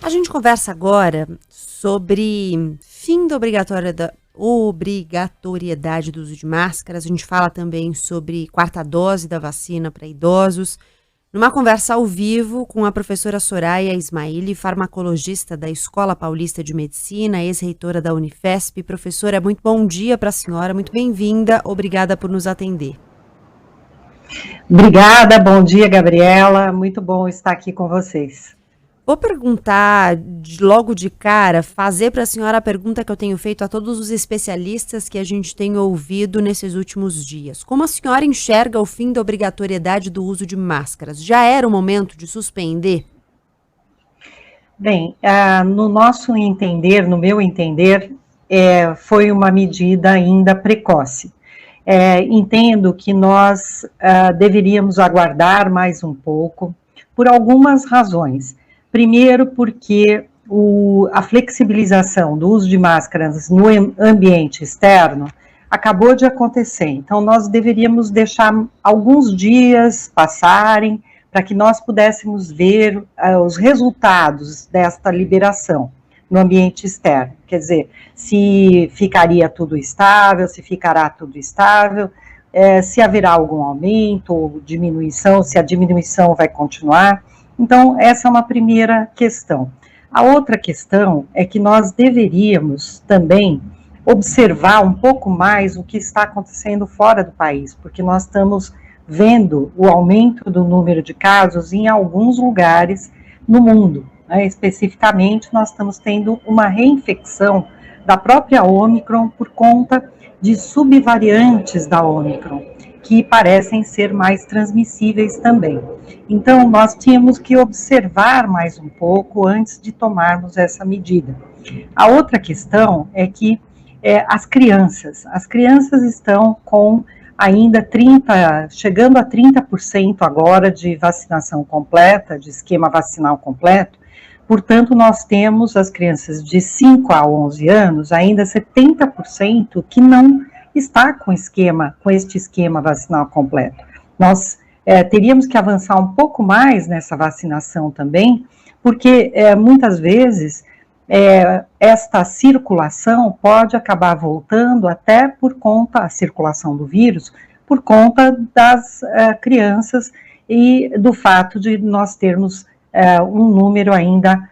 A gente conversa agora sobre fim da obrigatoriedade do uso de máscaras. A gente fala também sobre quarta dose da vacina para idosos. Numa conversa ao vivo com a professora Soraya Ismaili, farmacologista da Escola Paulista de Medicina, ex-reitora da Unifesp. Professora, muito bom dia para a senhora, muito bem-vinda, obrigada por nos atender. Obrigada, bom dia, Gabriela, muito bom estar aqui com vocês. Vou perguntar logo de cara, fazer para a senhora a pergunta que eu tenho feito a todos os especialistas que a gente tem ouvido nesses últimos dias. Como a senhora enxerga o fim da obrigatoriedade do uso de máscaras? Já era o momento de suspender? Bem, no meu entender, foi uma medida ainda precoce. Entendo que nós deveríamos aguardar mais um pouco, por algumas razões. Primeiro, porque a flexibilização do uso de máscaras no ambiente externo acabou de acontecer. Então, nós deveríamos deixar alguns dias passarem para que nós pudéssemos ver os resultados desta liberação no ambiente externo. Quer dizer, se ficaria tudo estável, se ficará tudo estável, se haverá algum aumento ou diminuição, se a diminuição vai continuar. Então, essa é uma primeira questão. A outra questão é que nós deveríamos também observar um pouco mais o que está acontecendo fora do país, porque nós estamos vendo o aumento do número de casos em alguns lugares no mundo. Especificamente, nós estamos tendo uma reinfecção da própria Ômicron por conta de subvariantes da Ômicron, que parecem ser mais transmissíveis também. Então, nós tínhamos que observar mais um pouco antes de tomarmos essa medida. A outra questão é que as crianças estão com ainda chegando a 30% agora de vacinação completa, de esquema vacinal completo. Portanto, nós temos as crianças de 5 a 11 anos, ainda 70% que não está com este esquema vacinal completo. Nós teríamos que avançar um pouco mais nessa vacinação também, porque muitas vezes esta circulação pode acabar voltando até por conta, a circulação do vírus, por conta das crianças e do fato de nós termos um número ainda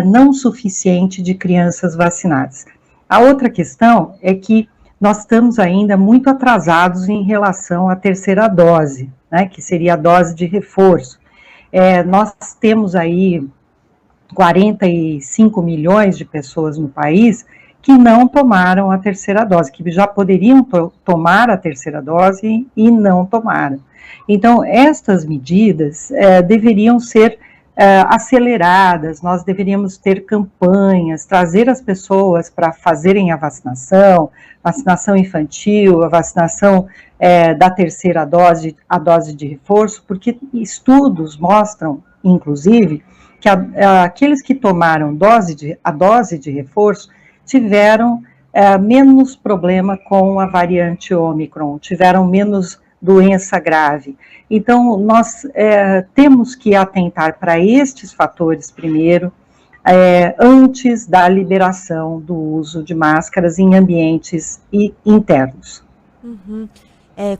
não suficiente de crianças vacinadas. A outra questão é que nós estamos ainda muito atrasados em relação à terceira dose, né, que seria a dose de reforço. Nós temos aí 45 milhões de pessoas no país que não tomaram a terceira dose, que já poderiam tomar a terceira dose e não tomaram. Então, estas medidas deveriam ser aceleradas, nós deveríamos ter campanhas, trazer as pessoas para fazerem a vacinação infantil, a vacinação da terceira dose, a dose de reforço, porque estudos mostram, inclusive, que aqueles que tomaram a dose de reforço tiveram menos problema com a variante Ômicron, tiveram menos doença grave. Então, nós temos que atentar para estes fatores primeiro, antes da liberação do uso de máscaras em ambientes internos. Uhum.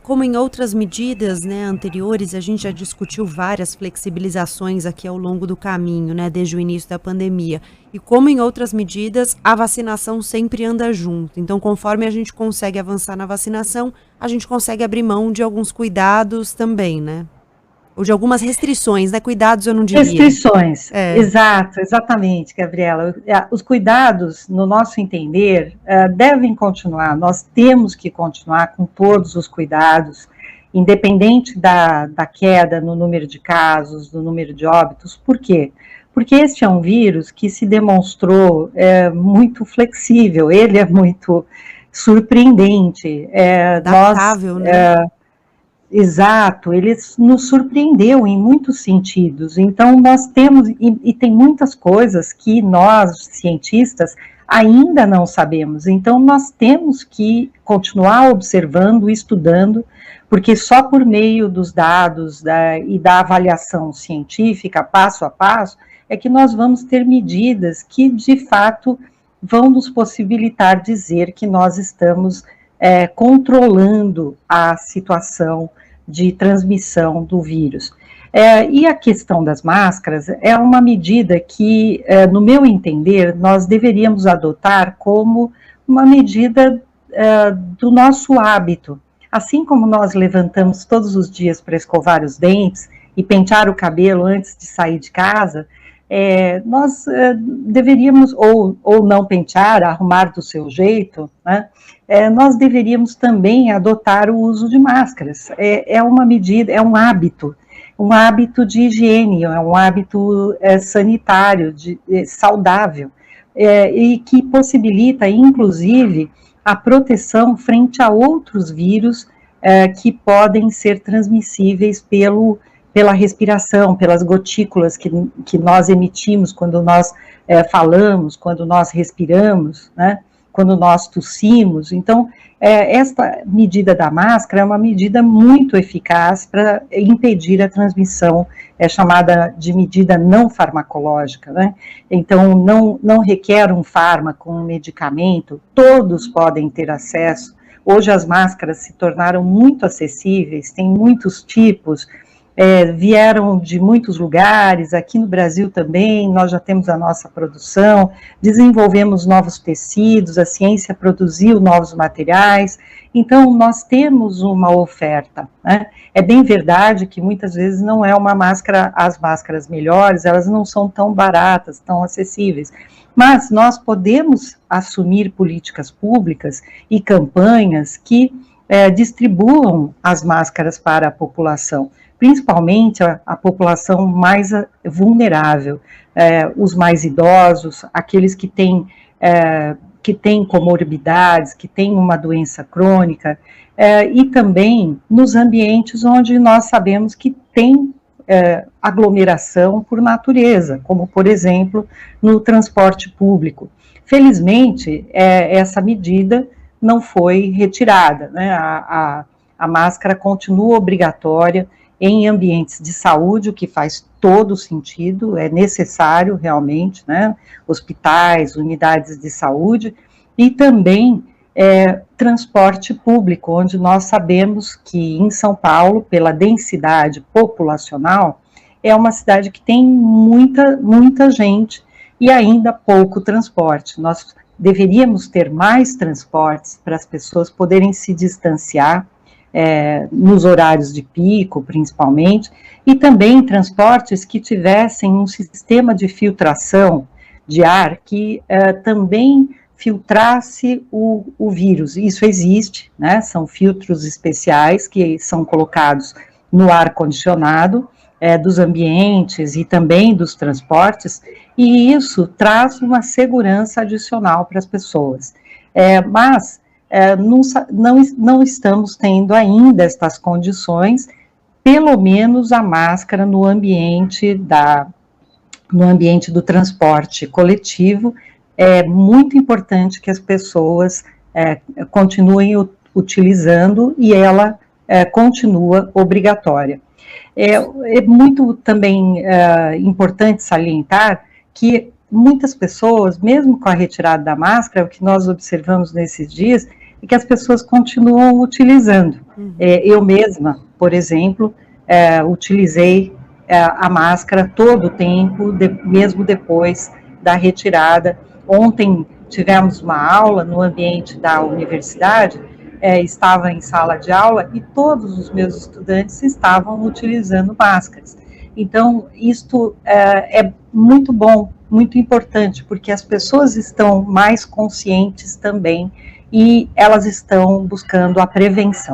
Como em outras medidas, né, anteriores, a gente já discutiu várias flexibilizações aqui ao longo do caminho, né, desde o início da pandemia. E como em outras medidas, a vacinação sempre anda junto. Então, conforme a gente consegue avançar na vacinação, a gente consegue abrir mão de alguns cuidados também, né? Ou de algumas restrições, né? Cuidados eu não diria. Restrições, exatamente, Gabriela. Os cuidados, no nosso entender, devem continuar. Nós temos que continuar com todos os cuidados, independente da queda no número de casos, do número de óbitos. Por quê? Porque este é um vírus que se demonstrou muito flexível, ele é muito surpreendente. Adaptável, né? Exato, ele nos surpreendeu em muitos sentidos. Então, nós temos, e tem muitas coisas que nós, cientistas, ainda não sabemos. Então, nós temos que continuar observando, estudando, porque só por meio dos dados e da avaliação científica, passo a passo, é que nós vamos ter medidas que, de fato, vão nos possibilitar dizer que nós estamos controlando a situação de transmissão do vírus. E a questão das máscaras é uma medida que, no meu entender, nós deveríamos adotar como uma medida do nosso hábito. Assim como nós levantamos todos os dias para escovar os dentes e pentear o cabelo antes de sair de casa, nós deveríamos, ou não pentear, arrumar do seu jeito, né? Nós deveríamos também adotar o uso de máscaras. É uma medida, é um hábito de higiene, é um hábito sanitário, saudável, e que possibilita, inclusive, a proteção frente a outros vírus que podem ser transmissíveis pela respiração, pelas gotículas que nós emitimos quando nós falamos, quando nós respiramos, né? Quando nós tossimos. Então, esta medida da máscara é uma medida muito eficaz para impedir a transmissão, chamada de medida não farmacológica, né? Então, não requer um fármaco, um medicamento, todos podem ter acesso. Hoje as máscaras se tornaram muito acessíveis, tem muitos tipos, vieram de muitos lugares, aqui no Brasil também, nós já temos a nossa produção, desenvolvemos novos tecidos, a ciência produziu novos materiais, então nós temos uma oferta, né? É bem verdade que muitas vezes não é uma máscara, as máscaras melhores, elas não são tão baratas, tão acessíveis, mas nós podemos assumir políticas públicas e campanhas que distribuam as máscaras para a população, principalmente a população mais vulnerável, os mais idosos, aqueles que têm comorbidades, que têm uma doença crônica, e também nos ambientes onde nós sabemos que tem aglomeração por natureza, como, por exemplo, no transporte público. Felizmente, essa medida não foi retirada, né? A máscara continua obrigatória em ambientes de saúde, o que faz todo sentido, é necessário realmente, né? Hospitais, unidades de saúde, e também transporte público, onde nós sabemos que em São Paulo, pela densidade populacional, é uma cidade que tem muita gente e ainda pouco transporte. Nós deveríamos ter mais transportes para as pessoas poderem se distanciar, nos horários de pico, principalmente, e também transportes que tivessem um sistema de filtração de ar que também filtrasse o vírus. Isso existe, né? São filtros especiais que são colocados no ar-condicionado dos ambientes e também dos transportes, e isso traz uma segurança adicional para as pessoas. Mas não estamos tendo ainda estas condições, pelo menos a máscara no ambiente do transporte coletivo. É muito importante que as pessoas continuem utilizando e ela continua obrigatória. É muito também importante salientar que muitas pessoas, mesmo com a retirada da máscara, o que nós observamos nesses dias, é que as pessoas continuam utilizando. Eu mesma, por exemplo, utilizei a máscara todo o tempo, mesmo depois da retirada. Ontem tivemos uma aula no ambiente da universidade, estava em sala de aula e todos os meus estudantes estavam utilizando máscaras. Então, isto é muito bom, muito importante, porque as pessoas estão mais conscientes também e elas estão buscando a prevenção.